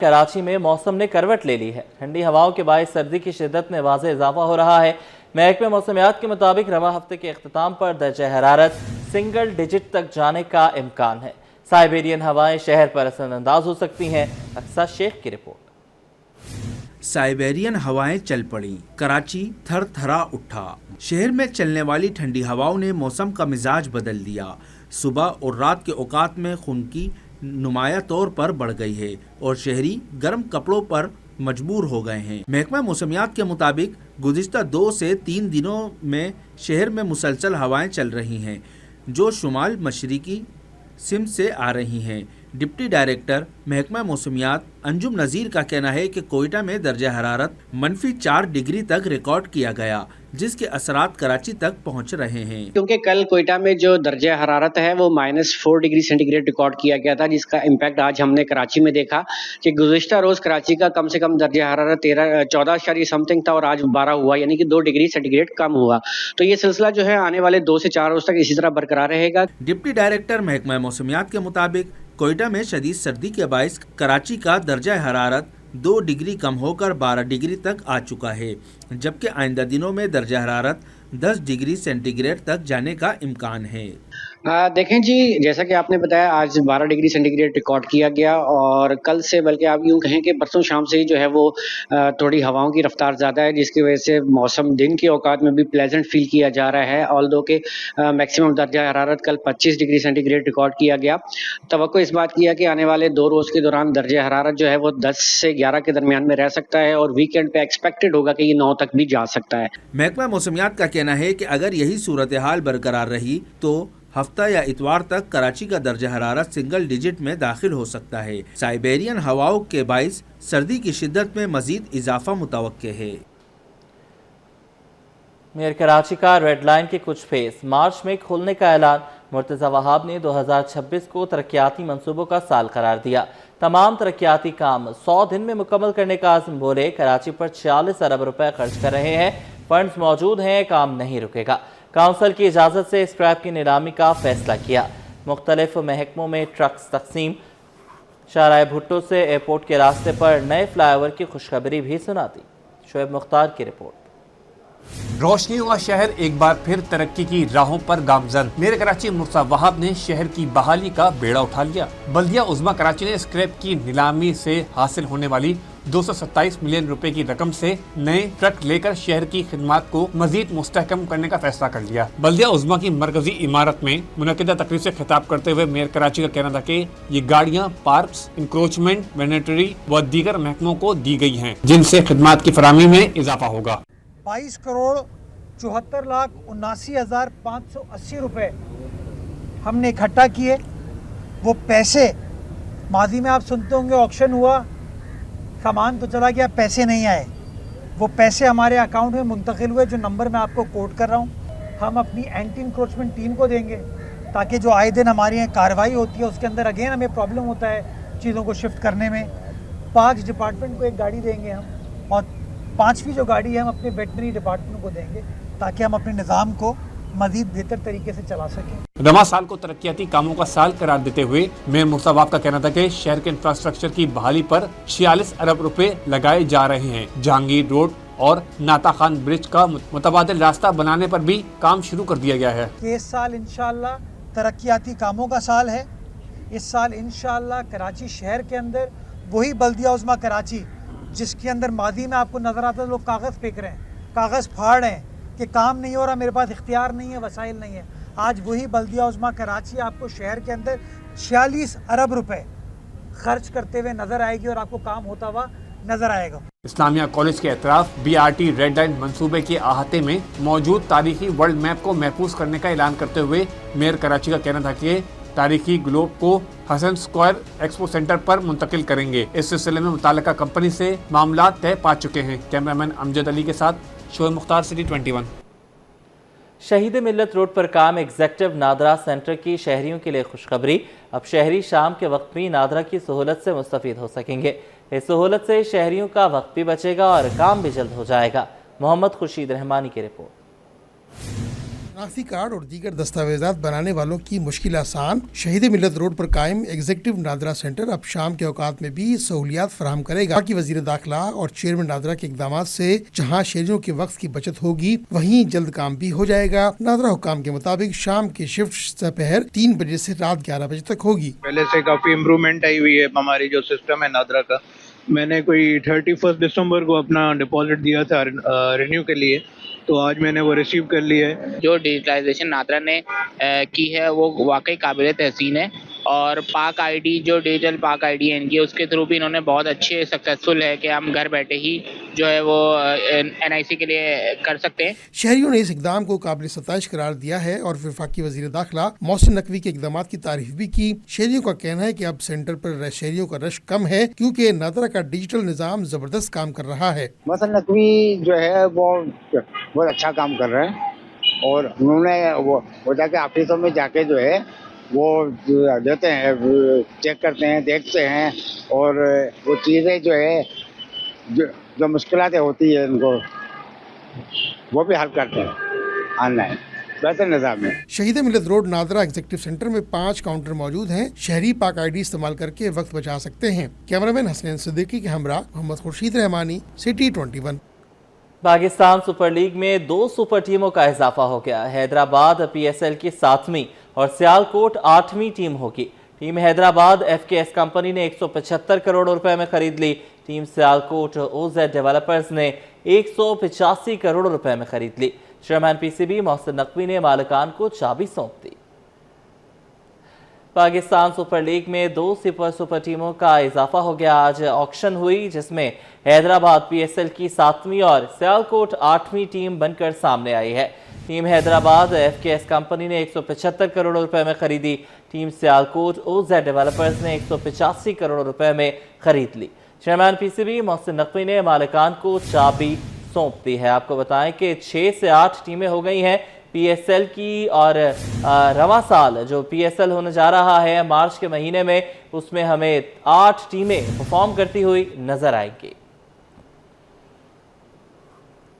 कराची में मौसम ने करवट ले ली है। ठंडी हवाओं के बायस सर्दी की शिद्दत में वाज़ेह इजाफा हो रहा है। महकमे मौसमियात के मुताबिक रवा हफ्ते के अख्ताम पर दर्जा हरारत सिंगल डिजिट तक जाने का इम्कान है। साइबेरियन हवाएं शहर पर असरअंदाज हो सकती हैं। अक्सा शेख की रिपोर्ट। साइबेरियन हवाएं चल पड़ी, कराची थर थरा उठा। शहर में चलने वाली ठंडी हवाओं ने मौसम का मिजाज बदल दिया। सुबह और रात के औकात में खुनकी नुमाया तौर पर बढ़ गई है और शहरी गर्म कपड़ों पर मजबूर हो गए हैं। महकमा मौसमियात के मुताबिक गुज़िश्ता 2 से 3 दिनों में शहर में मुसलसल हवाएं चल रही हैं जो शुमाल मशरिकी सिम से आ रही हैं। डिप्टी डायरेक्टर महकमा मौसमियात अंजुम नज़ीर का कहना है कि कोयटा में दर्जा हरारत -4 डिग्री तक रिकॉर्ड किया गया, जिसके असरात कराची तक पहुंच रहे हैं। क्योंकि कल कोयटा में जो दर्जा हरारत है वो -4 डिग्री सेंटीग्रेड रिकॉर्ड किया गया था, जिसका इम्पैक्ट आज हमने कराची में देखा कि गुज़िश्ता रोज कराची का कम से कम दर्जा हरारत 14 समथिंग था और आज 12 हुआ, यानी कि 2 डिग्री सेंटीग्रेड कम हुआ। तो ये सिलसिला जो है आने वाले 2 से 4 रोज तक इसी तरह बरकरार रहेगा। डिप्टी डायरेक्टर महकमा मौसमियात के मुताबिक कोयटा में शदीद सर्दी के बायस कराची का दर्जा हरारत 2 डिग्री कम होकर 12 डिग्री तक आ चुका है, जबकि आइंदा दिनों में दर्जा हरारत 10 डिग्री सेंटीग्रेड तक जाने का इम्कान है। देखें जी, जैसा कि आपने बताया आज 12 डिग्री सेंटीग्रेड रिकॉर्ड किया गया और कल से, बल्कि आप यूँ कहें कि परसों शाम से ही जो है वो थोड़ी हवाओं की रफ्तार ज़्यादा है, जिसकी वजह से मौसम दिन के औकात में भी प्लेजेंट फील किया जा रहा है। ऑल्दो के मैक्सिमम दर्जा हरारत कल 25 डिग्री सेंटीग्रेड रिकॉर्ड किया गया। तवक्को इस बात किया कि आने वाले 2 रोज़ के दौरान दर्जा हरारत जो है वो 10 से 11 के दरमियान में रह सकता है और वीकेंड पे एक्सपेक्टेड होगा कि ये 9 तक भी जा सकता है। महकमा मौसमियात का कहना है कि अगर यही सूरत हाल बरकरार रही तो हफ्ता या इतवार तक कराची का दर्जा हरारत सिंगल डिजिट में दाखिल हो सकता है। साइबेरियन हवाओं के बाइस सर्दी की शिद्दत में मजीद इजाफा मुतवक्के है। मेयर कराची का रेड लाइन के कुछ फेस मार्च में खोलने का ऐलान। मुर्तज़ा वहाब ने 2026 को तरक्याती मंसूबों का साल करार दिया। तमाम तरक्याती काम 100 दिन में मुकम्मल करने का आज़म बोले। कराची पर 46 अरब रुपए खर्च कर रहे हैं, फंड्स मौजूद हैं, काम नहीं रुकेगा। काउंसिल की इजाज़त से स्क्रैप की नीलामी का फैसला किया। मुख्तलिफ महकमों में ट्रक्स तकसीम। शाहराह भुट्टो से एयरपोर्ट के रास्ते पर नए फ्लाईओवर की खुशखबरी भी सुना दी। शोएब मुख्तार की रिपोर्ट। रोशनी हुआ शहर एक बार फिर तरक्की की राहों पर गामजन। मेयर कराची मुर्तज़ा वहाब ने शहर की बहाली का बेड़ा उठा लिया। बल्दिया उज़्मा कराची ने स्क्रैप की नीलामी से हासिल होने वाली 227 मिलियन रुपए की रकम से नए ट्रक लेकर शहर की खिदमात को मजीद मुस्तहकम करने का फैसला कर लिया। बल्दिया उज़्मा की मरकजी इमारत में मुनक़िदा तकरीब से खिताब करते हुए मेयर कराची का कहना था कि ये गाड़ियाँ पार्क्स, इंक्रोचमेंट, वैनिटरी व दीगर महकमों को दी गई हैं, जिनसे खिदमात की फराहमी में इजाफा होगा। 22 करोड़ 74 लाख 79,580 रुपए हमने इकट्ठा किए। वो पैसे माजी में आप सुनते होंगे ऑक्शन हुआ, सामान तो चला गया, पैसे नहीं आए। वो पैसे हमारे अकाउंट में मुंतकिल हुए, जो नंबर मैं आपको कोट कर रहा हूँ। हम अपनी एंटी इंक्रोचमेंट टीम को देंगे ताकि जो आए दिन हमारी यहाँ कार्रवाई होती है उसके अंदर अगेन हमें प्रॉब्लम होता है चीज़ों को शिफ्ट करने में। पार्क्स डिपार्टमेंट को एक गाड़ी देंगे हम, और 5वीं जो गाड़ी है हम अपने वेटनरी डिपार्टमेंट को देंगे ताकि हम अपने निज़ाम को मजीद बेहतर तरीके से चला सकें। रवा साल को तरक्याती कामों का साल करार देते हुए मेयर मुर्तज़ा वहाब का कहना था कि शहर के इंफ्रास्ट्रक्चर की बहाली पर 46 अरब रुपए लगाए जा रहे हैं। जहांगीर रोड और नाता खान ब्रिज का मुतबादिल रास्ता बनाने पर भी काम शुरू कर दिया गया है। इस साल इंशाअल्लाह तरक्याती कामों का साल है। इस साल इंशाअल्लाह कराची शहर के अंदर वही बल्दिया उज़्मा कराची जिसके अंदर मादी में आपको नजर आता है लोग कागज़ फेंक रहे हैं, कागज़ फाड़ रहे हैं कि काम नहीं हो रहा, मेरे पास इख्तियार नहीं है, वसाइल नहीं है। आज वही बल्दिया उज़्मा कराची आपको शहर के अंदर 46 अरब रुपए खर्च करते हुए नजर आएगी और आपको काम होता हुआ नजर आएगा। इस्लामिया कॉलेज के एतराफ BRT रेड लाइन मंसूबे के अहाते में मौजूद तारीखी वर्ल्ड मैप को महफूज करने का ऐलान करते हुए मेयर कराची का कहना था कि तारीखी ग्लोब को हसन स्क्वायर एक्सपो सेंटर पर मुंतकिल करेंगे। इस सिलसिले में मुताल्लिका कंपनी से मामला तय पा चुके हैं। कैमरामैन अमजद अली के साथ शोएब मुख्तार, सिटी 21। शहीद मिल्लत रोड पर काम एग्जेक्टिव नादरा सेंटर की शहरियों के लिए खुशखबरी। अब शहरी शाम के वक्त भी नादरा की सहूलत से मुस्तफीद हो सकेंगे। इस सहूलत से शहरियों का वक्त भी बचेगा और काम भी जल्द हो जाएगा। मोहम्मद खुर्शीद रहमानी की रिपोर्ट। शनाख्ती कार्ड और दीगर दस्तावेजात बनाने वालों की मुश्किल आसान। शहीद मिलत रोड पर कायम एग्जीक्यूटिव नादरा सेंटर अब शाम के औकात में भी सहूलियात फराहम करेगा कि वजीर दाखिला और चेयरमैन नादरा के इकदाम से जहाँ शहरियों के वक्त की बचत होगी, वहीं जल्द काम भी हो जाएगा। नादरा हुकाम के मुताबिक शाम की शिफ्ट दोपहर 3 बजे से रात 11 बजे तक होगी। पहले से काफ़ी इम्प्रूवमेंट आई हुई है हमारी जो सिस्टम है नादरा का। मैंने कोई 31 दिसंबर को अपना डिपॉजिट दिया था रिन्यू के लिए, तो आज मैंने वो रिसीव कर लिया है। जो डिजिटलाइजेशन नादरा ने की है वो वाकई काबिल तहसीन है, और पाक आईडी जो डिजिटल पाक आईडी है इनकी, उसके थ्रू भी इन्होंने बहुत अच्छे सक्सेसफुल है कि हम घर बैठे ही जो है वो NIC के लिए कर सकते हैं। शहरियों ने इस इकदाम को काबिल सताइश करार दिया है और वफाकी वजीर दाखिला मोहसिन नकवी के इकदाम की तारीफ भी की। शहरियों का कहना है कि अब सेंटर पर शहरियों का रश कम है क्योंकि नादरा का डिजिटल निज़ाम जबरदस्त काम कर रहा है। मोहसिन नकवी जो है वो बहुत अच्छा काम कर रहे हैं, और उन्होंने वो जाके ऑफिसों में जाके जो है वो देते हैं, चेक करते हैं, देखते हैं, और वो चीज़ें जो है जो मुश्किलातें होती है उनको वो भी हल करते हैं ऑनलाइन। बेहतर निज़ाम है। शहीद मिलत रोड नादरा एग्जीक्यूटिव सेंटर में 5 काउंटर मौजूद हैं। शहरी पाक आईडी इस्तेमाल करके वक्त बचा सकते हैं। कैमरामैन हसनैन सिद्दीकी के हमरा Mohammad Khurshid Rahmani, city 21। Pakistan super league में 2 सुपर टीमों का इजाफा हो गया। हैदराबाद PSL की 7वीं और सियालकोट 8वीं टीम होगी। टीम हैदराबाद FKS कंपनी ने 175 करोड़ रुपए में खरीद ली। टीम सियालकोट OZ डेवलपर्स ने 185 करोड़ रुपए में खरीद ली। चेयरमैन PCB मोहसिन नकवी ने मालिकान को चाबी सौंप दी। पाकिस्तान सुपर लीग में 2 सुपर टीमों का इजाफा हो गया। आज ऑक्शन हुई जिसमें हैदराबाद PSL की 7वीं और सियालकोट 8वीं टीम बनकर सामने आई है। टीम हैदराबाद FKS कंपनी ने 175 करोड़ रुपए में खरीदी। टीम सियालकोट OZ डेवलपर्स ने 185 करोड़ रुपए में खरीद ली। चेयरमैन PCB मोहसिन नकवी ने मालिकान को चाबी सौंप दी है। आपको बताएं कि 6 से 8 टीमें हो गई हैं PSL की, और रवां साल जो PSL होने जा रहा है मार्च के महीने में, उसमें हमें 8 टीमें परफॉर्म करती हुई नजर आएंगी।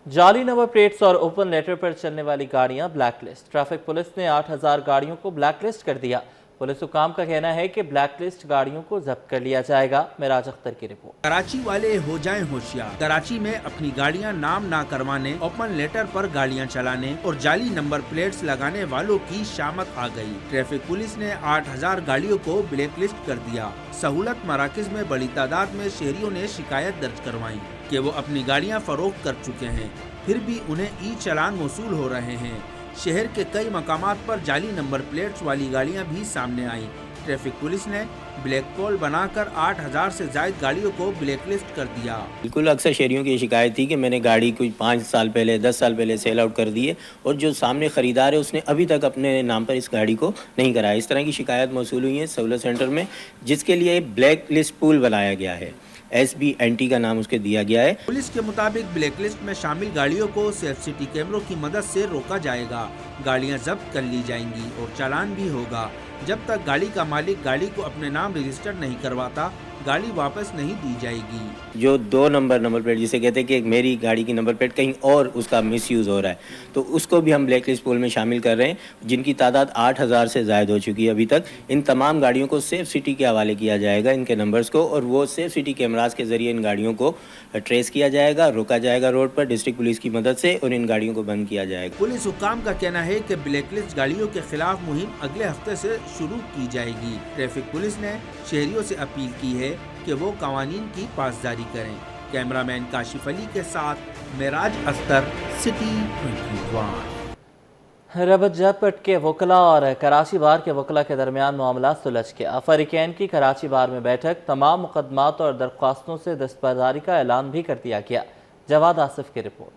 जाली नंबर प्लेट्स और ओपन लेटर पर चलने वाली गाड़ियां ब्लैकलिस्ट। ट्रैफिक पुलिस ने 8000 गाड़ियों को ब्लैकलिस्ट कर दिया। पुलिस हुकाम का कहना है कि ब्लैकलिस्ट गाड़ियों को जब्त कर लिया जाएगा। मेराज अख्तर की रिपोर्ट। कराची वाले हो जाएं होशियार। कराची में अपनी गाड़ियां नाम ना करवाने, ओपन लेटर पर गाड़ियां चलाने और जाली नंबर प्लेट्स लगाने वालों की शामत आ गई। ट्रैफिक पुलिस ने 8000 गाड़ियों को ब्लैकलिस्ट कर दिया। सहूलत मराकज में बड़ी तादाद में शहरियों ने शिकायत दर्ज करवाई कि वो अपनी गाड़ियां फरोख्त कर चुके हैं, फिर भी उन्हें चालान वसूल हो रहे हैं। शहर के कई मकामात पर जाली नंबर प्लेट्स वाली गाड़ियां भी सामने आई। ट्रैफिक पुलिस ने ब्लैक पोल बनाकर 8000 से ज्यादा गाड़ियों को ब्लैकलिस्ट कर दिया। बिल्कुल अक्सर शहरियों की शिकायत थी कि मैंने गाड़ी कुछ 5 साल पहले 10 साल पहले सेल आउट कर दी है, और जो सामने खरीदार है उसने अभी तक अपने नाम पर इस गाड़ी को नहीं कराया। इस तरह की शिकायत मौसूल हुई है सहूलत सेंटर में, जिसके लिए ब्लैक लिस्ट पूल बनाया गया है। SBNT का नाम उसके दिया गया है। पुलिस के मुताबिक ब्लैकलिस्ट में शामिल गाड़ियों को CCTV कैमरों की मदद से रोका जाएगा। गाड़ियां जब्त कर ली जाएंगी और चालान भी होगा। जब तक गाड़ी का मालिक गाड़ी को अपने नाम रजिस्टर नहीं करवाता, गाड़ी वापस नहीं दी जाएगी। जो 2 नंबर प्लेट जिसे कहते हैं कि मेरी गाड़ी की नंबर प्लेट कहीं और उसका मिसयूज़ हो रहा है, तो उसको भी हम ब्लैक लिस्ट पोल में शामिल कर रहे हैं, जिनकी तादाद 8000 से ज़ायद हो चुकी है अभी तक। इन तमाम गाड़ियों को सेफ सिटी के हवाले किया जाएगा, इनके नंबर्स को, और वो सेफ सिटी कैमरास के ज़रिए इन गाड़ियों को ट्रेस किया जाएगा, रोका जाएगा रोड पर डिस्ट्रिक्ट पुलिस की मदद से, और इन गाड़ियों को बंद किया जाएगा। पुलिस हुकाम का कहना है कि ब्लैकलिस्ट गाड़ियों के खिलाफ मुहिम अगले हफ्ते से शुरू की जाएगी। ट्रैफिक पुलिस ने शहरियों से अपील की है कि वो कवानीन की पासदारी करें। कैमरामैन काशिफ अली के साथ मेराज अख्तर, सिटी 21। रबत जपट के वकला और कराची बार के वकला के दरमियान मामला सुलझ गया। फरीकैन की कराची बार में बैठक, तमाम मुकदमात और दरख्वास्तों से दस्तबरदारी का ऐलान भी कर दिया गया। जवाद आसिफ की रिपोर्ट।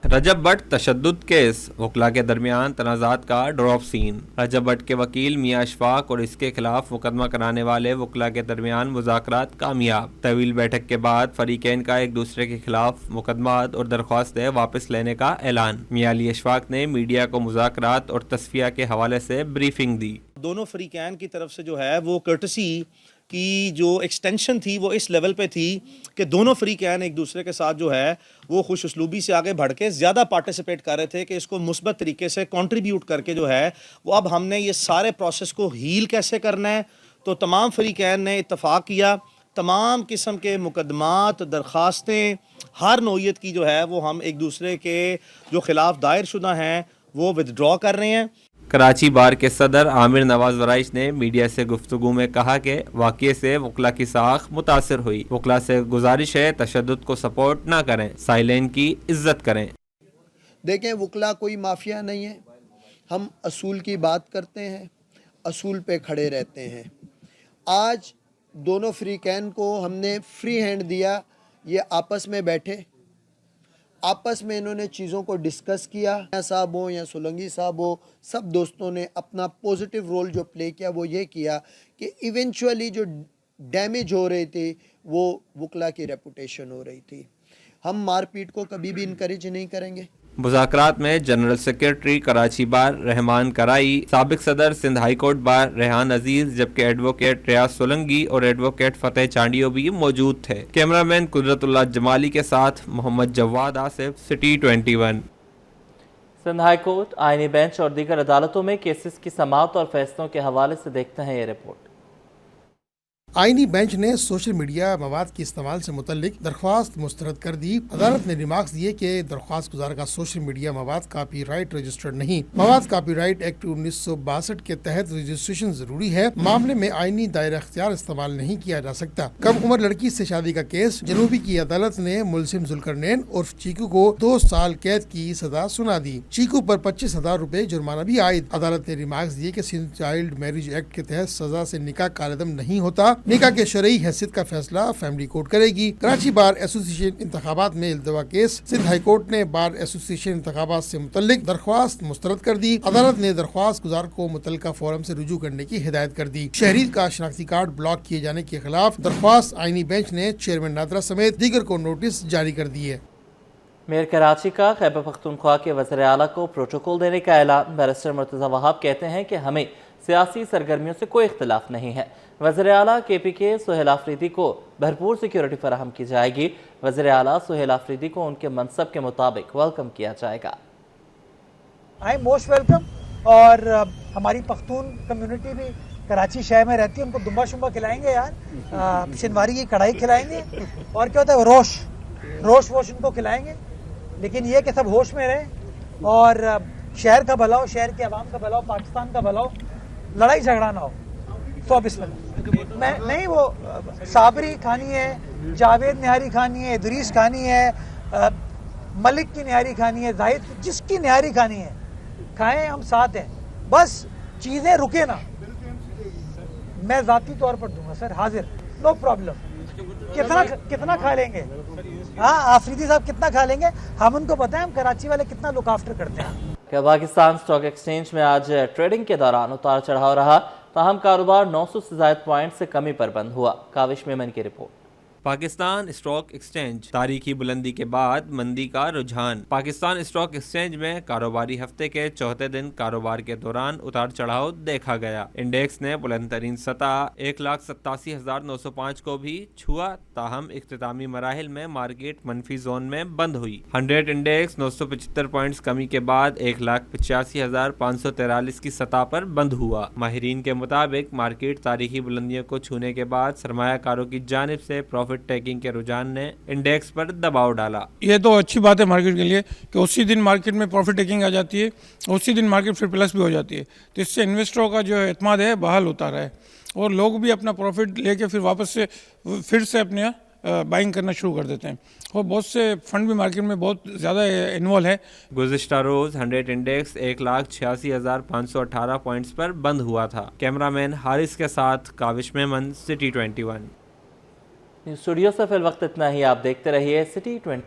रजब भट्ट तशद्दुद केस, वकला के दरमियान तनाज़ात का ड्रॉप सीन। रजब भट्ट के वकील मियां अशफाक और इसके खिलाफ मुकदमा कराने वाले वकला के दरमियान मुज़ाकरात कामयाब। तवील बैठक के बाद फरीकैन का एक दूसरे के खिलाफ मुकदमात और दरख्वास्तें वापस लेने का ऐलान। मियां अली अशफाक ने मीडिया को मुज़ाकरात और तस्फिया के हवाले से ब्रीफिंग दी। दोनों फरीकैन की तरफ से जो है वो कर्टसी کی جو ایکسٹینشن تھی وہ اس لیول پہ تھی کہ دونوں فریقین ایک دوسرے کے ساتھ جو ہے وہ خوش اسلوبی سے آگے بڑھ کے زیادہ پارٹیسپیٹ کر رہے تھے کہ اس کو مثبت طریقے سے کنٹریبیوٹ کر کے جو ہے وہ اب ہم نے یہ سارے پروسیس کو ہیل کیسے کرنا ہے. تو تمام فریقین نے اتفاق کیا, تمام قسم کے مقدمات, درخواستیں ہر نوعیت کی جو ہے وہ ہم ایک دوسرے کے جو خلاف دائر شدہ ہیں وہ ودڈرا کر رہے ہیں. کراچی بار کے صدر عامر نواز ورائش نے میڈیا سے گفتگو میں کہا کہ واقعے سے وکلا کی ساکھ متاثر ہوئی. وکلا سے گزارش ہے تشدد کو سپورٹ نہ کریں, سائلین کی عزت کریں. دیکھیں وکلا کوئی مافیا نہیں ہے, ہم اصول کی بات کرتے ہیں, اصول پہ کھڑے رہتے ہیں. آج دونوں فریقین کو ہم نے فری ہینڈ دیا, یہ آپس میں بیٹھے, آپس میں انہوں نے چیزوں کو ڈسکس کیا. صاحب ہو یا سولنگی صاحب ہو, سب دوستوں نے اپنا پوزیٹیو رول جو پلے کیا وہ یہ کیا کہ ایونچولی جو ڈیمیج ہو رہی تھی وہ وکلا کی ریپوٹیشن ہو رہی تھی. ہم مار پیٹ کو کبھی بھی انکریج نہیں کریں گے. مذاکرات میں general secretary Karachi bar Rehman Karai, سابق صدر Sindh high court bar Rehan Aziz, جبکہ ایڈوکیٹ ریاض سولنگی اور ایڈوکیٹ فتح چانڈیو بھی موجود تھے. کیمرامین قدرت اللہ جمالی کے ساتھ Muhammad Jawad Asif, city 21. Sindh high court, آئینی بینچ اور دیگر عدالتوں میں کیسز کی سماعت اور فیصلوں کے حوالے سے دیکھتے ہیں یہ رپورٹ. آئینی بینچ نے سوشل میڈیا مواد کے استعمال سے متعلق درخواست مسترد کر دی. عدالت نے ریمارکس دیے کہ درخواست گزار کا سوشل میڈیا مواد کاپی رائٹ رجسٹرڈ نہیں. مواد کاپی رائٹ ایکٹ 1962 کے تحت رجسٹریشن ضروری ہے. معاملے میں آئینی دائرہ اختیار استعمال نہیں کیا جا سکتا. کم عمر لڑکی سے شادی کا کیس, جنوبی کی عدالت نے ملزم ذوالقرنین عرف چیکو کو 2 سال قید کی سزا سنا دی. چیکو پر 25,000 روپے جرمانہ بھی عائد. عدالت نے ریمارکس دیے کہ سندھ چائلڈ میرج ایکٹ کے تحت سزا سے نکاح کالعدم نہیں ہوتا. نکاح کے شرعی حیثیت کا فیصلہ فیملی کورٹ کرے گی. کراچی بار ایسوسی ایشن انتخابات میں التوا کیس, سندھ ہائی کورٹ نے بار ایسوسی ایشن انتخابات سے متعلق درخواست مسترد کر دی. عدالت نے درخواست گزار کو متعلقہ فورم سے رجوع کرنے کی ہدایت کر دی. شہری کا شناختی کارڈ بلاک کیے جانے کے خلاف درخواست آئینی بینچ نے چیئرمین نادرا سمیت دیگر کو نوٹس جاری کر دی ہے. میئر کراچی کا خیبر پختونخوا کے وزیر اعلیٰ کو پروٹوکول دینے کا اعلان. بیرسٹر مرتضی وہاب کہتے ہیں کہ ہمیں سیاسی سرگرمیوں سے کوئی اختلاف نہیں ہے. وزیر اعلیٰ کے پی کے سہیل آفریدی کو بھرپور سیکیورٹی فراہم کی جائے گی. وزیر اعلیٰ سہیل آفریدی کو ان کے منصب کے مطابق ویلکم کیا جائے گا. آئی موسٹ ویلکم. اور ہماری پختون کمیونٹی بھی کراچی شہر میں رہتی ہے, ان کو دمبا شمبا کھلائیں گے یار, شنواری کی کڑھائی کھلائیں گے, اور کیا ہوتا ہے روش ان کو کھلائیں گے. لیکن یہ کہ سب ہوش میں رہیں اور شہر کا بھلا ہو, شہر کے عوام کا بھلا ہو, پاکستان کا بھلا ہو, لڑائی جھگڑا نہ ہو. تو بسم اللہ. میں نہیں, وہ صابری کھانی ہے, جاوید نہاری کھانی ہے, ادریس کھانی ہے, ملک کی نہاری کھانی ہے, زاہد, جس کی نہاری کھانی ہے کھائیں, ہم ساتھ ہیں. بس چیزیں رکے نا. میں ذاتی طور پر دوں گا سر, حاضر, نو پرابلم. کتنا کھا لیں گے؟ ہاں, آفریدی صاحب کتنا کھا لیں گے, ہم ان کو پتہ ہے ہم کراچی والے کتنا لک آفٹر کرتے ہیں. کہ پاکستان اسٹاک ایکسچینج میں آج ٹریڈنگ کے دوران اتار چڑھاؤ رہا, تاہم کاروبار 900 سے زائد پوائنٹ سے کمی پر بند ہوا. کاوش میمن کی رپورٹ. پاکستان اسٹاک ایکسچینج, تاریخی بلندی کے بعد مندی کا رجحان. پاکستان اسٹاک ایکسچینج میں کاروباری ہفتے کے چوتھے دن کاروبار کے دوران اتار چڑھاؤ دیکھا گیا. انڈیکس نے بلند ترین سطح 1,87,905 کو بھی چھوا, تاہم اختتامی مراحل میں مارکیٹ منفی زون میں بند ہوئی. 100 انڈیکس 975 پوائنٹس کمی کے بعد 1,85,543 کی سطح پر بند ہوا. ماہرین کے مطابق مارکیٹ تاریخی بلندیوں کو چھونے کے بعد سرمایہ کاروں کی جانب سے پروفٹ ٹیکنگ کے رجحان نے انڈیکس پر دباؤ ڈالا. یہ تو اچھی بات ہے مارکیٹ کے لیے کہ اسی دن مارکیٹ میں پروفٹ ٹیکنگ آ جاتی ہے, اسی دن مارکیٹ پھر پلس بھی ہو جاتی ہے. تو اس سے انویسٹروں کا جو اعتماد ہے بحال ہوتا رہا ہے, اور لوگ بھی اپنا پروفٹ لے کے پھر واپس سے پھر سے اپنے بائنگ کرنا شروع کر دیتے ہیں. اور بہت سے فنڈ بھی مارکیٹ میں بہت زیادہ انوالو ہے. گزشتہ روز 100 انڈیکس 1,86,518 پوائنٹس پر بند ہوا تھا. کیمرامین حارث کے ساتھ کاوش میمن, سٹی 21. اسٹوڈیو سے فی الوقت اتنا ہی. آپ دیکھتے رہیے سٹی 21.